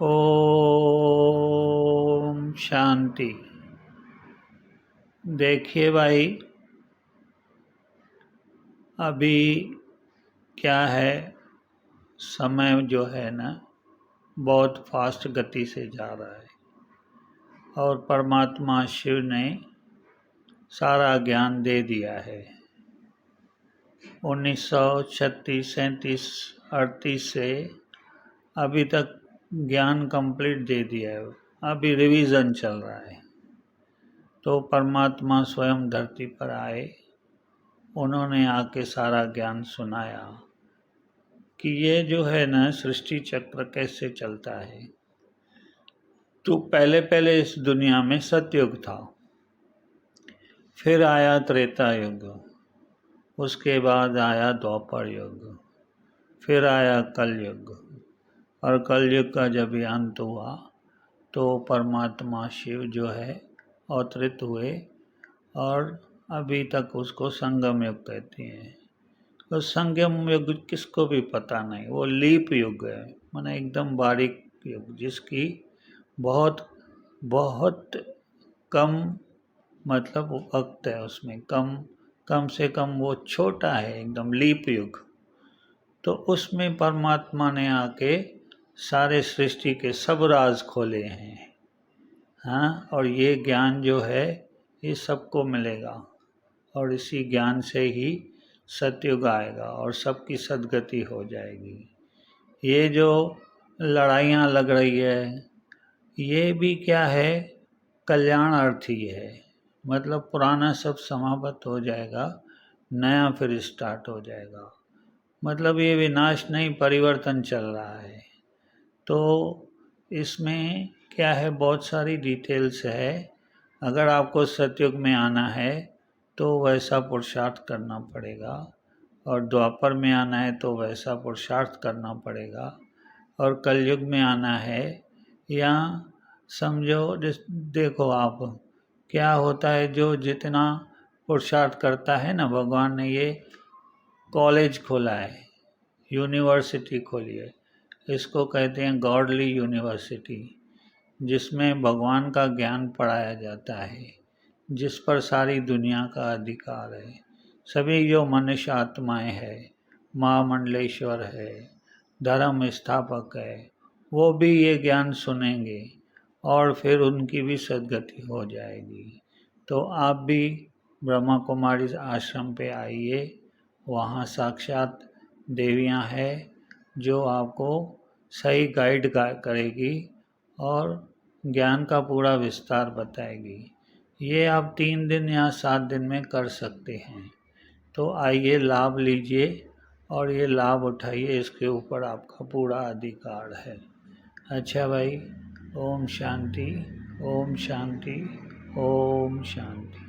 ओम शांति। देखिए भाई, अभी क्या है, समय जो है ना बहुत फास्ट गति से जा रहा है और परमात्मा शिव ने सारा ज्ञान दे दिया है। 1936, 37, 38 से अभी तक ज्ञान कंप्लीट दे दिया है। अभी रिवीजन चल रहा है। तो परमात्मा स्वयं धरती पर आए, उन्होंने आके सारा ज्ञान सुनाया कि ये जो है ना सृष्टि चक्र कैसे चलता है। तो पहले पहले इस दुनिया में सतयुग था, फिर आया त्रेता युग, उसके बाद आया द्वापर युग, फिर आया कलयुग। और कलयुग का जब अंत हुआ तो परमात्मा शिव जो है अवतरित हुए और अभी तक उसको संगम युग कहते हैं। तो संगम युग किसको भी पता नहीं, वो लीप युग है, माने एकदम बारीक युग, जिसकी बहुत बहुत कम मतलब वक्त है उसमें, कम से कम वो छोटा है, एकदम लीप युग। तो उसमें परमात्मा ने आके सारे सृष्टि के सब राज खोले हैं। हाँ, और ये ज्ञान जो है ये सबको मिलेगा और इसी ज्ञान से ही सतयुग आएगा और सबकी सद्गति हो जाएगी। ये जो लड़ाइयाँ लग रही है ये भी क्या है, कल्याणार्थी है। मतलब पुराना सब समाप्त हो जाएगा, नया फिर स्टार्ट हो जाएगा। मतलब ये विनाश नहीं, परिवर्तन चल रहा है। तो इसमें क्या है, बहुत सारी डिटेल्स है। अगर आपको सतयुग में आना है तो वैसा पुरुषार्थ करना पड़ेगा, और द्वापर में आना है तो वैसा पुरुषार्थ करना पड़ेगा, और कलयुग में आना है या समझो देखो आप क्या होता है, जो जितना पुरुषार्थ करता है ना, भगवान ने ये कॉलेज खोला है, यूनिवर्सिटी खोली है, इसको कहते हैं गॉडली यूनिवर्सिटी, जिसमें भगवान का ज्ञान पढ़ाया जाता है, जिस पर सारी दुनिया का अधिकार है। सभी जो मनुष्य आत्माएं हैं, महामंडलेश्वर है, धर्म स्थापक है, वो भी ये ज्ञान सुनेंगे और फिर उनकी भी सद्गति हो जाएगी। तो आप भी ब्रह्मा कुमारी आश्रम पे आइए, वहाँ साक्षात देवियाँ हैं जो आपको सही गाइड करेगी और ज्ञान का पूरा विस्तार बताएगी। ये आप 3 दिन या 7 दिन में कर सकते हैं। तो आइए, लाभ लीजिए और ये लाभ उठाइए, इसके ऊपर आपका पूरा अधिकार है। अच्छा भाई, ओम शांति, ओम शांति, ओम शांति।